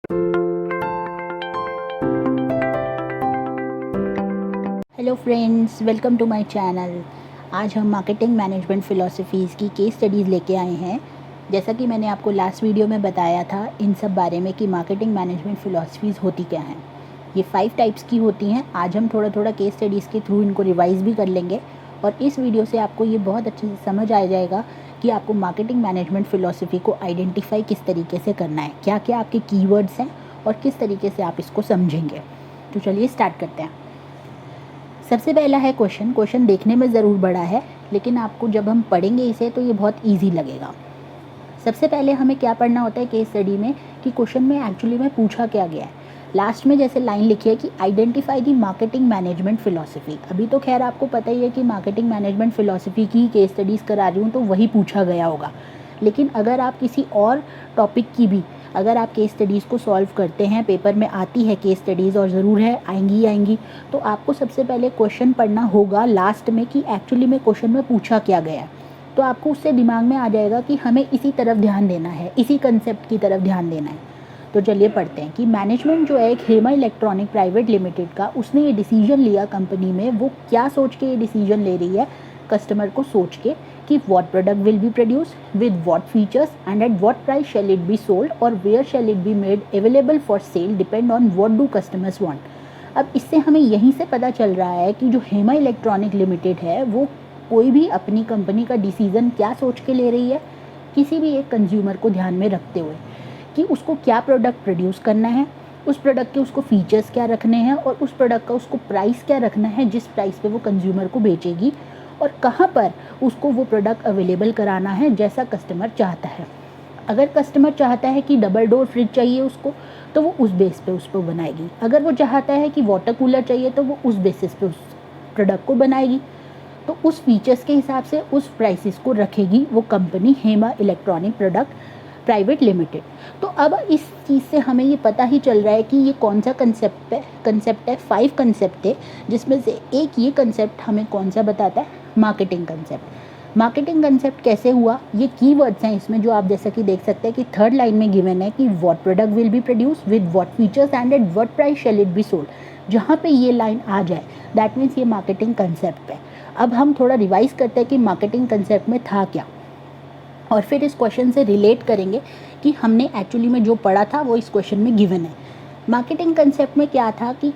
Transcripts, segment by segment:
Hello friends, welcome to my channel. आज हम marketing management फ़िलॉसफीज़ की केस स्टडीज़ लेके आए हैं। जैसा कि मैंने आपको लास्ट वीडियो में बताया था इन सब बारे में कि मार्केटिंग मैनेजमेंट फ़िलॉसफीज़ होती क्या हैं। ये 5 टाइप्स की होती हैं। आज हम थोड़ा थोड़ा केस स्टडीज़ के थ्रू इनको रिवाइज़ भी कर लेंगे और इस वीडियो से आपको ये बहुत अच्छे से समझ आ जाएगा कि आपको मार्केटिंग मैनेजमेंट फ़िलॉसफी को आइडेंटिफ़ाई किस तरीके से करना है, क्या क्या आपके कीवर्ड्स हैं और किस तरीके से आप इसको समझेंगे। तो चलिए स्टार्ट करते हैं। सबसे पहला है क्वेश्चन देखने में ज़रूर बड़ा है, लेकिन आपको जब हम पढ़ेंगे इसे तो ये बहुत इजी लगेगा। सबसे पहले हमें क्या पढ़ना होता है केस स्टडी में कि क्वेश्चन में एक्चुअली में पूछा क्या गया है। लास्ट में जैसे लाइन लिखी है कि identify the marketing management philosophy. अभी तो खैर आपको पता ही है कि मार्केटिंग मैनेजमेंट फ़िलॉसफी की केस स्टडीज़ करा रही हूँ तो वही पूछा गया होगा। लेकिन अगर आप किसी और टॉपिक की भी अगर आप केस स्टडीज़ को सॉल्व करते हैं, पेपर में आती है केस स्टडीज़ और ज़रूर है आएंगी, तो आपको सबसे पहले क्वेश्चन पढ़ना होगा लास्ट में कि एक्चुअली में क्वेश्चन में पूछा क्या गया है। तो आपको उससे दिमाग में आ जाएगा कि हमें इसी तरफ ध्यान देना है, इसी कंसेप्ट की तरफ ध्यान देना है। तो चलिए पढ़ते हैं कि मैनेजमेंट जो है एक हेमा इलेक्ट्रॉनिक प्राइवेट लिमिटेड का, उसने ये डिसीजन लिया कंपनी में। वो क्या सोच के ये डिसीजन ले रही है? कस्टमर को सोच के कि what product will be produced with what features and at what price shall it be sold or where shall it be made available for sale depend on what do customers want। अब इससे हमें यहीं से पता चल रहा है कि जो हेमा इलेक्ट्रॉनिक लिमिटेड है वो कोई भी अपनी कंपनी का डिसीजन क्या सोच के ले रही है, किसी भी एक कंज्यूमर को ध्यान में रखते हुए कि उसको क्या प्रोडक्ट प्रोड्यूस करना है, उस प्रोडक्ट के उसको फीचर्स क्या रखने हैं और उस प्रोडक्ट का उसको प्राइस क्या रखना है जिस प्राइस पे वो कंज्यूमर को बेचेगी, और कहाँ पर उसको वो प्रोडक्ट अवेलेबल कराना है जैसा कस्टमर चाहता है। अगर कस्टमर चाहता है कि डबल डोर फ्रिज चाहिए उसको, तो वो उस बेस पे उसको बनाएगी। अगर वो चाहता है कि वाटर कूलर चाहिए तो वो उस बेसिस पे उस प्रोडक्ट को बनाएगी। तो उस फीचर्स के हिसाब से उस प्राइसेस को रखेगी वो company Hema electronic product private limited. तो अब इस चीज़ से हमें ये पता ही चल रहा है कि ये कौन सा कंसेप्ट है। 5 कंसेप्ट है, जिसमें से एक ये कंसेप्ट हमें कौन सा बताता है, मार्केटिंग कंसेप्ट। मार्केटिंग कंसेप्ट कैसे हुआ, ये कीवर्ड्स हैं इसमें जो आप जैसा कि देख सकते हैं कि थर्ड लाइन में गिवन है कि what product will be produce with what features and at what price shall it be sold. जहाँ पे ये लाइन आ जाए दैट मीन्स ये मार्केटिंग कंसेप्ट है। अब हम थोड़ा रिवाइज करते हैं कि मार्केटिंग कंसेप्ट में था क्या, और फिर इस क्वेश्चन से रिलेट करेंगे कि हमने एक्चुअली में जो पढ़ा था वो इस क्वेश्चन में गिवन है। मार्केटिंग कंसेप्ट में क्या था कि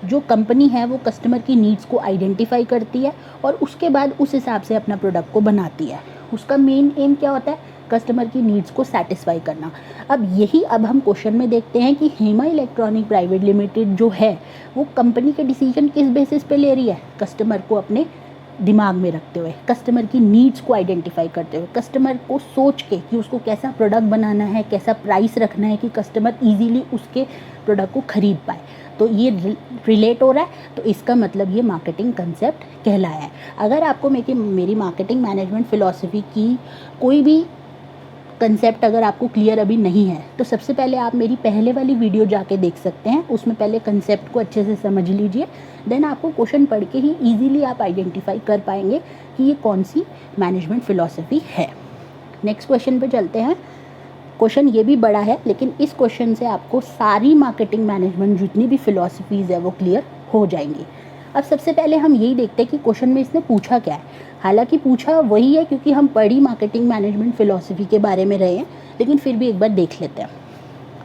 जो कंपनी है वो कस्टमर की नीड्स को आइडेंटिफाई करती है और उसके बाद उस हिसाब से अपना प्रोडक्ट को बनाती है। उसका मेन एम क्या होता है, कस्टमर की नीड्स को सेटिस्फाई करना। अब यही अब हम क्वेश्चन में देखते हैं कि हेमा इलेक्ट्रॉनिक प्राइवेट लिमिटेड जो है वो कंपनी के डिसीजन किस बेसिस पे ले रही है, कस्टमर को अपने दिमाग में रखते हुए, कस्टमर की नीड्स को आइडेंटिफाई करते हुए, कस्टमर को सोच के कि उसको कैसा प्रोडक्ट बनाना है, कैसा प्राइस रखना है कि कस्टमर इजीली उसके प्रोडक्ट को खरीद पाए। तो ये रिलेट हो रहा है, तो इसका मतलब ये मार्केटिंग कंसेप्ट कहलाया है। अगर आपको मेरी मार्केटिंग मैनेजमेंट फ़िलॉसफी की कोई भी कंसेप्ट अगर आपको क्लियर अभी नहीं है तो सबसे पहले आप मेरी पहले वाली वीडियो जाके देख सकते हैं। उसमें पहले कंसेप्ट को अच्छे से समझ लीजिए, देन आपको क्वेश्चन पढ़ के ही इजीली आप आइडेंटिफाई कर पाएंगे कि ये कौन सी मैनेजमेंट फ़िलॉसफी है। नेक्स्ट क्वेश्चन पे चलते हैं। क्वेश्चन ये भी बड़ा है, लेकिन इस क्वेश्चन से आपको सारी मार्केटिंग मैनेजमेंट जितनी भी फ़िलॉसफीज़ है वो क्लियर हो जाएंगी। अब सबसे पहले हम यही देखते हैं कि क्वेश्चन में इसने पूछा क्या है। हालांकि पूछा वही है क्योंकि हम पढ़ी मार्केटिंग मैनेजमेंट फ़िलॉसफी के बारे में रहे हैं, लेकिन फिर भी एक बार देख लेते हैं।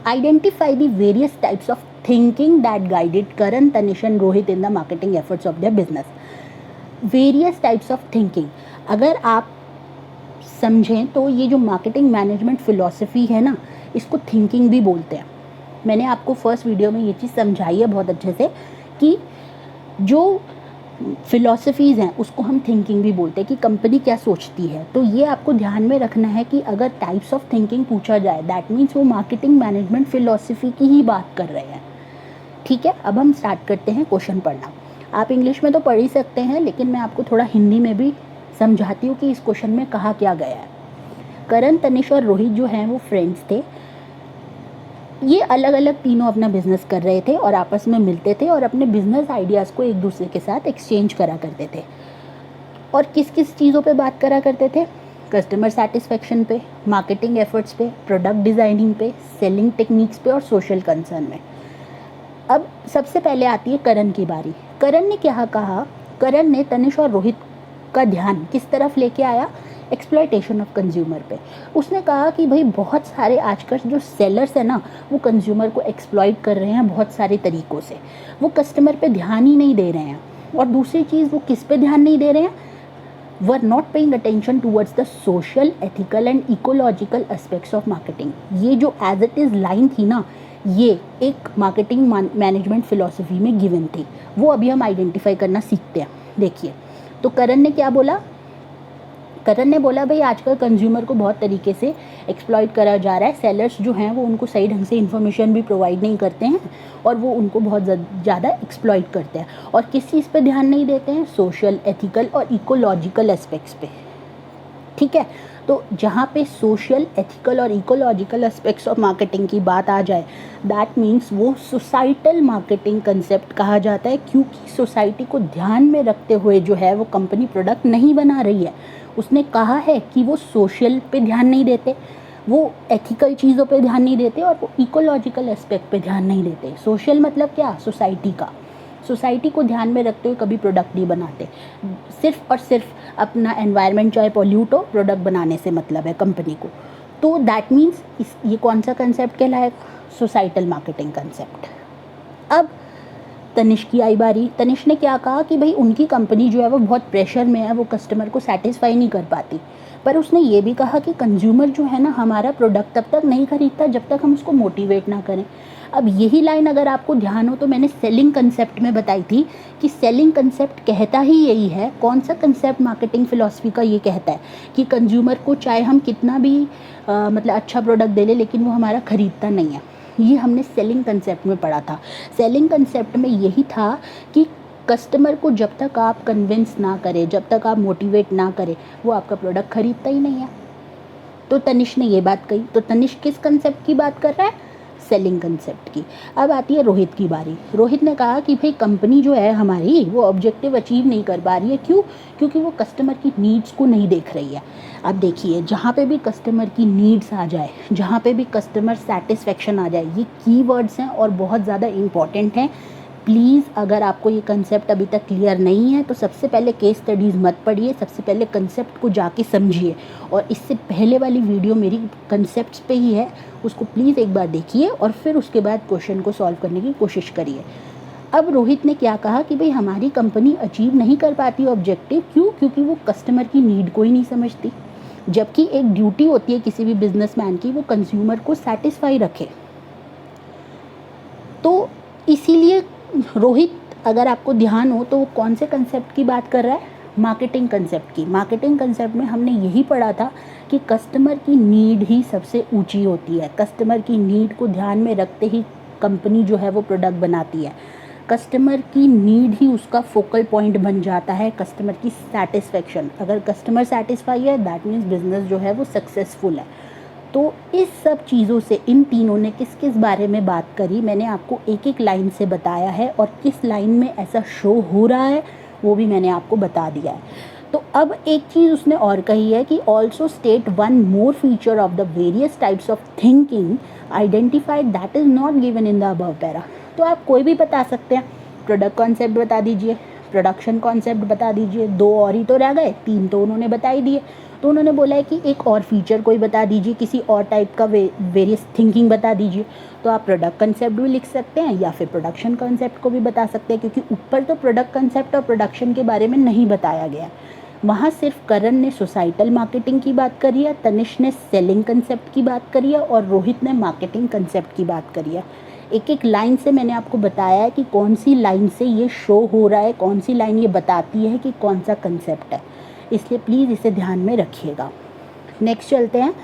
Identify the various types of thinking that guided Karan, Tanish and Rohit in the marketing efforts of their business. Various types of thinking अगर आप समझें तो ये जो मार्केटिंग मैनेजमेंट फ़िलॉसफी है ना, इसको थिंकिंग भी बोलते हैं। मैंने आपको फर्स्ट वीडियो में ये चीज़ समझाई है बहुत अच्छे से कि जो फ़िलॉसफीज़ हैं उसको हम थिंकिंग भी बोलते हैं कि कंपनी क्या सोचती है। तो ये आपको ध्यान में रखना है कि अगर टाइप्स ऑफ थिंकिंग पूछा जाए दैट मीन्स वो मार्केटिंग मैनेजमेंट फ़िलॉसफी की ही बात कर रहे हैं। ठीक है, अब हम स्टार्ट करते हैं क्वेश्चन पढ़ना। आप इंग्लिश में तो पढ़ ही सकते हैं, लेकिन मैं आपको थोड़ा हिंदी में भी समझाती हूँ कि इस क्वेश्चन में कहा क्या गया है। करण, तनिष और रोहित जो हैं वो फ्रेंड्स थे। ये अलग अलग तीनों अपना बिजनेस कर रहे थे और आपस में मिलते थे और अपने बिजनेस आइडियाज़ को एक दूसरे के साथ एक्सचेंज करा करते थे। और किस किस चीज़ों पे बात करा करते थे, कस्टमर सेटिस्फेक्शन पे, मार्केटिंग एफर्ट्स पे, प्रोडक्ट डिज़ाइनिंग पे, सेलिंग टेक्निक्स पे और सोशल कंसर्न में। अब सबसे पहले आती है करण की बारी। करण ने क्या कहा? करण ने तनिष और रोहित का ध्यान किस तरफ लेके आया? एक्सप्लॉयटेशन ऑफ कंज्यूमर पे। उसने कहा कि भाई बहुत सारे आजकल जो सेलर्स हैं ना, वो कंज्यूमर को एक्सप्लॉइट कर रहे हैं बहुत सारे तरीक़ों से। वो कस्टमर पे ध्यान ही नहीं दे रहे हैं। और दूसरी चीज़, वो किस पे ध्यान नहीं दे रहे हैं? Were not paying attention towards the social, ethical and ecological aspects of marketing. ये जो एज इट इज़ लाइन थी ना, ये एक मार्केटिंग मैनेजमेंट फिलॉसफी में गिवन थी। वो अभी हम आइडेंटिफाई करना सीखते हैं। देखिए, तो करण ने क्या बोला? करण ने बोला भाई आजकल कंज्यूमर को बहुत तरीके से एक्सप्लॉइट करा जा रहा है। सेलर्स जो हैं वो उनको सही ढंग से इन्फॉर्मेशन भी प्रोवाइड नहीं करते हैं और वो उनको बहुत ज़्यादा एक्सप्लॉइट करते हैं। और किस चीज़ पे ध्यान नहीं देते हैं? सोशल, एथिकल और इकोलॉजिकल एस्पेक्ट्स पे। ठीक है, तो जहाँ पे सोशल, एथिकल और इकोलॉजिकल एस्पेक्ट्स ऑफ मार्केटिंग की बात आ जाए, दैट मीन्स वो सोसाइटल मार्केटिंग कंसेप्ट कहा जाता है, क्योंकि सोसाइटी को ध्यान में रखते हुए जो है वो कंपनी प्रोडक्ट नहीं बना रही है। उसने कहा है कि वो सोशल पे ध्यान नहीं देते, वो एथिकल चीज़ों पे ध्यान नहीं देते और वो इकोलॉजिकल एस्पेक्ट पे ध्यान नहीं देते। सोशल मतलब क्या? सोसाइटी का। सोसाइटी को ध्यान में रखते हुए कभी प्रोडक्ट नहीं बनाते। सिर्फ और सिर्फ अपना एनवायरनमेंट चाहे पॉल्यूट हो, प्रोडक्ट बनाने से मतलब है कंपनी को। तो दैट मीन्स ये कौन सा कंसेप्ट कहलाएगा? Societal marketing concept. अब तनिष की आई बारी। तनिष ने क्या कहा कि भाई उनकी कंपनी जो है वो बहुत प्रेशर में है, वो कस्टमर को सेटिस्फाई नहीं कर पाती। पर उसने ये भी कहा कि कंज्यूमर जो है ना, हमारा प्रोडक्ट तब तक नहीं खरीदता जब तक हम उसको मोटिवेट ना करें। अब यही लाइन अगर आपको ध्यान हो तो मैंने सेलिंग कंसेप्ट में बताई थी कि सेलिंग कंसेप्ट कहता ही यही है। कौन सा कंसेप्ट मार्केटिंग फिलॉसफी का? ये कहता है कि कंज्यूमर को चाहे हम कितना भी मतलब अच्छा प्रोडक्ट दे लें, लेकिन वो हमारा ख़रीदता नहीं है। ये हमने सेलिंग कंसेप्ट में पढ़ा था। सेलिंग कंसेप्ट में यही था कि कस्टमर को जब तक आप कन्विंस ना करें, जब तक आप मोटिवेट ना करें, वो आपका प्रोडक्ट खरीदता ही नहीं है। तो तनिष ने ये बात कही। तो तनिष किस कंसेप्ट की बात कर रहा है? सेलिंग कंसेप्ट की। अब आती है रोहित की बारी। रोहित ने कहा कि भाई कंपनी जो है हमारी, वो ऑब्जेक्टिव अचीव नहीं कर पा रही है। क्यों? क्योंकि वो कस्टमर की नीड्स को नहीं देख रही है। अब देखिए, जहाँ पे भी कस्टमर की नीड्स आ जाए, जहाँ पे भी कस्टमर सेटिस्फेक्शन आ जाए, ये कीवर्ड्स हैं और बहुत ज़्यादा इम्पॉर्टेंट हैं। प्लीज़ अगर आपको ये कंसेप्ट अभी तक क्लियर नहीं है तो सबसे पहले केस स्टडीज़ मत पढ़िए, सबसे पहले कंसेप्ट को जाके समझिए। और इससे पहले वाली वीडियो मेरी कंसेप्ट्स पे ही है, उसको प्लीज़ एक बार देखिए और फिर उसके बाद क्वेश्चन को सॉल्व करने की कोशिश करिए। अब रोहित ने क्या कहा कि भाई हमारी कंपनी अचीव नहीं कर पाती ऑब्जेक्टिव। क्यों? क्योंकि वो कस्टमर की नीड को ही नहीं समझती। जबकि एक ड्यूटी होती है किसी भी बिजनेसमैन की, वो कंज्यूमर को सेटिस्फाई रखे। तो इसीलिए रोहित, अगर आपको ध्यान हो तो वो कौन से कंसेप्ट की बात कर रहा है? मार्केटिंग कंसेप्ट की। मार्केटिंग कंसेप्ट में हमने यही पढ़ा था कि कस्टमर की नीड ही सबसे ऊंची होती है। कस्टमर की नीड को ध्यान में रखते ही कंपनी जो है वो प्रोडक्ट बनाती है। कस्टमर की नीड ही उसका फोकल पॉइंट बन जाता है। कस्टमर की सेटिस्फेक्शन, अगर कस्टमर सेटिस्फाई है, दैट मीन्स बिजनेस जो है वो सक्सेसफुल है। तो इस सब चीज़ों से इन तीनों ने किस किस बारे में बात करी, मैंने आपको एक एक लाइन से बताया है। और किस लाइन में ऐसा शो हो रहा है वो भी मैंने आपको बता दिया है। तो अब एक चीज़ उसने और कही है कि also state one more feature of the various types of thinking identified that is not given in the above para. तो आप कोई भी बता सकते हैं। प्रोडक्ट कॉन्सेप्ट बता दीजिए, प्रोडक्शन कॉन्सेप्ट बता दीजिए, 2 और ही तो रह गए, 3 तो उन्होंने बता ही दिए। तो उन्होंने बोला है कि एक और फीचर कोई बता दीजिए, किसी और टाइप का वेरियस थिंकिंग बता दीजिए। तो आप प्रोडक्ट कंसेप्ट भी लिख सकते हैं या फिर प्रोडक्शन कंसेप्ट को भी बता सकते हैं, क्योंकि ऊपर तो प्रोडक्ट कंसेप्ट और प्रोडक्शन के बारे में नहीं बताया गया। वहाँ सिर्फ करण ने सोसाइटल मार्केटिंग की बात करी है, तनिष ने सेलिंग कंसेप्ट की बात करी है और रोहित ने मार्केटिंग कंसेप्ट की बात करी है। एक एक लाइन से मैंने आपको बताया है कि कौन सी लाइन से ये शो हो रहा है, कौन सी लाइन ये बताती है कि कौन सा कंसेप्ट है। इसलिए प्लीज़ इसे ध्यान में रखिएगा। नेक्स्ट चलते हैं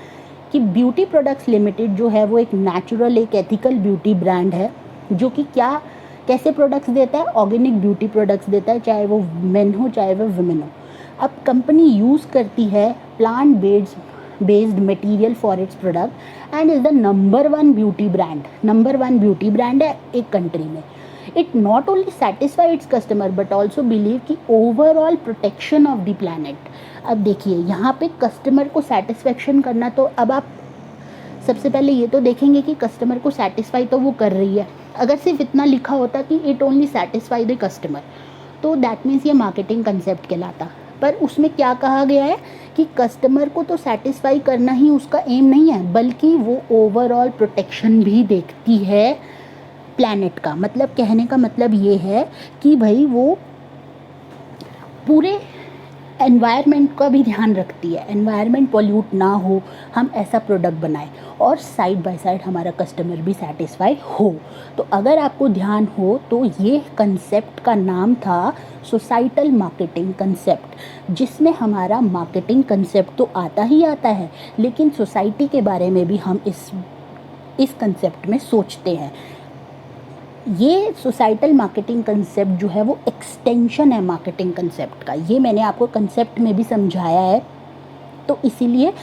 कि ब्यूटी प्रोडक्ट्स लिमिटेड जो है वो एक नेचुरल, एक एथिकल ब्यूटी ब्रांड है, जो कि कैसे प्रोडक्ट्स देता है? ऑर्गेनिक ब्यूटी प्रोडक्ट्स देता है, चाहे वो मेन हो चाहे वो वुमेन हो। अब कंपनी यूज़ करती है plant based material for its product and is the number 1 beauty brand. Number 1 beauty brand है एक कंट्री में। It not only satisfy its customer but also believe कि overall protection of the planet. अब देखिए यहाँ पे कस्टमर को satisfaction करना, तो अब आप सबसे पहले ये तो देखेंगे कि कस्टमर को सेटिस्फाई तो वो कर रही है। अगर सिर्फ इतना लिखा होता कि it only satisfy the customer, तो दैट मीन्स ये मार्केटिंग कंसेप्ट कहलाता। पर उसमें क्या कहा गया है कि कस्टमर को तो सेटिस्फाई करना ही उसका एम नहीं है, बल्कि वो ओवरऑल प्रोटेक्शन भी देखती है प्लैनेट का। मतलब कहने का मतलब ये है कि भाई वो पूरे एनवायरनमेंट का भी ध्यान रखती है, एनवायरनमेंट पॉल्यूट ना हो, हम ऐसा प्रोडक्ट बनाएं और साइड बाय साइड हमारा कस्टमर भी सेटिस्फाई हो। तो अगर आपको ध्यान हो तो ये कंसेप्ट का नाम था सोसाइटल मार्केटिंग कंसेप्ट, जिसमें हमारा मार्केटिंग कंसेप्ट तो आता ही आता है, लेकिन सोसाइटी के बारे में भी हम इस कंसेप्ट में सोचते हैं। ये सोसाइटल मार्केटिंग कंसेप्ट जो है वो एक्सटेंशन है मार्केटिंग कंसेप्ट का। ये मैंने आपको कंसेप्ट में भी समझाया है। तो इसीलिए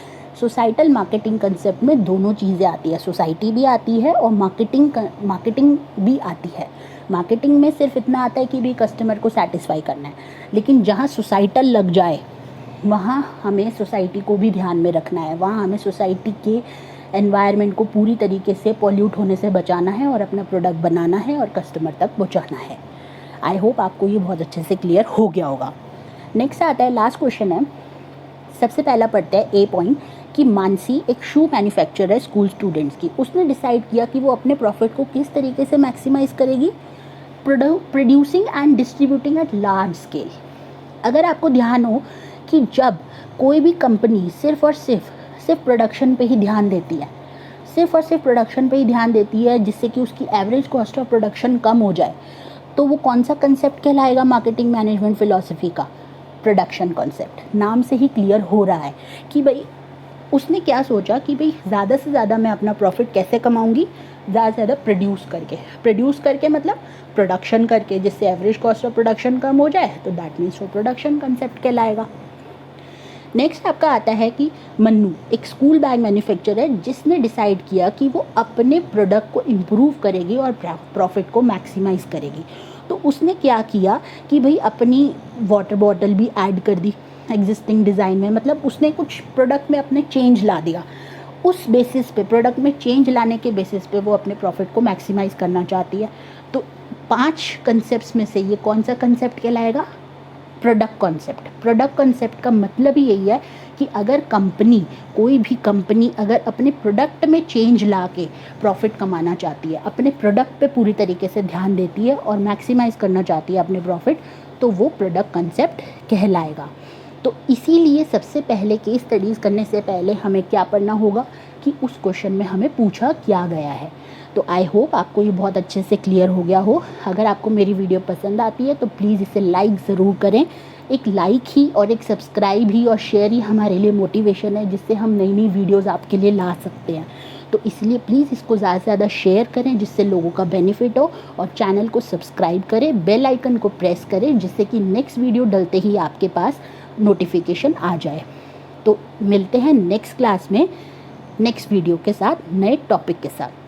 सोसाइटल मार्केटिंग कंसेप्ट में दोनों चीज़ें आती है, सोसाइटी भी आती है और मार्केटिंग भी आती है। मार्केटिंग में सिर्फ इतना आता है कि भी कस्टमर को सेटिस्फाई करना है, लेकिन जहाँ सोसाइटल लग जाए वहाँ हमें सोसाइटी को भी ध्यान में रखना है, वहाँ हमें सोसाइटी के एनवायरनमेंट को पूरी तरीके से पॉल्यूट होने से बचाना है और अपना प्रोडक्ट बनाना है और कस्टमर तक पहुंचाना है। आई होप आपको ये बहुत अच्छे से क्लियर हो गया होगा। नेक्स्ट आता है, लास्ट क्वेश्चन है। सबसे पहला पढ़ते हैं ए पॉइंट कि मानसी एक शू मैन्युफैक्चरर है स्कूल स्टूडेंट्स की। उसने डिसाइड किया कि वो अपने प्रॉफिट को किस तरीके से मैक्सिमाइज करेगी, producing and distributing at large scale. अगर आपको ध्यान हो कि जब कोई भी कंपनी सिर्फ और सिर्फ प्रोडक्शन पे ही ध्यान देती है, सिर्फ और सिर्फ प्रोडक्शन पे ही ध्यान देती है, जिससे कि उसकी एवरेज कॉस्ट ऑफ प्रोडक्शन कम हो जाए, तो वो कौन सा कंसेप्ट कहलाएगा मार्केटिंग मैनेजमेंट फिलॉसफी का? Production concept. नाम से ही क्लियर हो रहा है कि भाई उसने क्या सोचा कि भाई ज़्यादा से ज़्यादा मैं अपना प्रॉफिट कैसे कमाऊंगी, ज़्यादा से ज़्यादा प्रोड्यूस करके मतलब प्रोडक्शन करके, जिससे एवरेज कॉस्ट ऑफ प्रोडक्शन कम हो जाए, तो दैट मीन्स वो प्रोडक्शन कंसेप्ट कहलाएगा। नेक्स्ट आपका आता है कि मन्नू एक स्कूल बैग मैन्युफैक्चरर है, जिसने डिसाइड किया कि वो अपने प्रोडक्ट को इम्प्रूव करेगी और प्रॉफिट को मैक्सिमाइज़ करेगी। तो उसने क्या किया कि भाई अपनी वाटर बॉटल भी ऐड कर दी एग्जिस्टिंग डिज़ाइन में, मतलब उसने कुछ प्रोडक्ट में अपने चेंज ला दिया। उस बेसिस पे, प्रोडक्ट में चेंज लाने के बेसिस पे वो अपने प्रॉफिट को मैक्सिमाइज़ करना चाहती है। तो 5 कंसेप्ट्स में से ये कौन सा कंसेप्ट कहलाएगा? प्रोडक्ट कॉन्सेप्ट का मतलब ही यही है कि अगर कोई भी कंपनी अगर अपने प्रोडक्ट में चेंज ला के प्रॉफिट कमाना चाहती है, अपने प्रोडक्ट पे पूरी तरीके से ध्यान देती है और मैक्सिमाइज़ करना चाहती है अपने प्रॉफिट, तो वो प्रोडक्ट कॉन्सेप्ट कहलाएगा। तो इसीलिए सबसे पहले केस स्टडीज़ करने से पहले हमें क्या पढ़ना होगा कि उस क्वेश्चन में हमें पूछा क्या गया है। तो आई होप आपको ये बहुत अच्छे से क्लियर हो गया हो। अगर आपको मेरी वीडियो पसंद आती है तो प्लीज़ इसे लाइक ज़रूर करें। एक लाइक ही और एक सब्सक्राइब ही और शेयर ही हमारे लिए मोटिवेशन है, जिससे हम नई नई वीडियोज़ आपके लिए ला सकते हैं। तो इसलिए प्लीज़ इसको ज़्यादा से ज़्यादा शेयर करें, जिससे लोगों का बेनिफिट हो, और चैनल को सब्सक्राइब करें, बेल आइकन को प्रेस करें, जिससे कि नेक्स्ट वीडियो डलते ही आपके पास नोटिफिकेशन आ जाए। तो मिलते हैं नेक्स्ट क्लास में नेक्स्ट वीडियो के साथ, नए टॉपिक के साथ।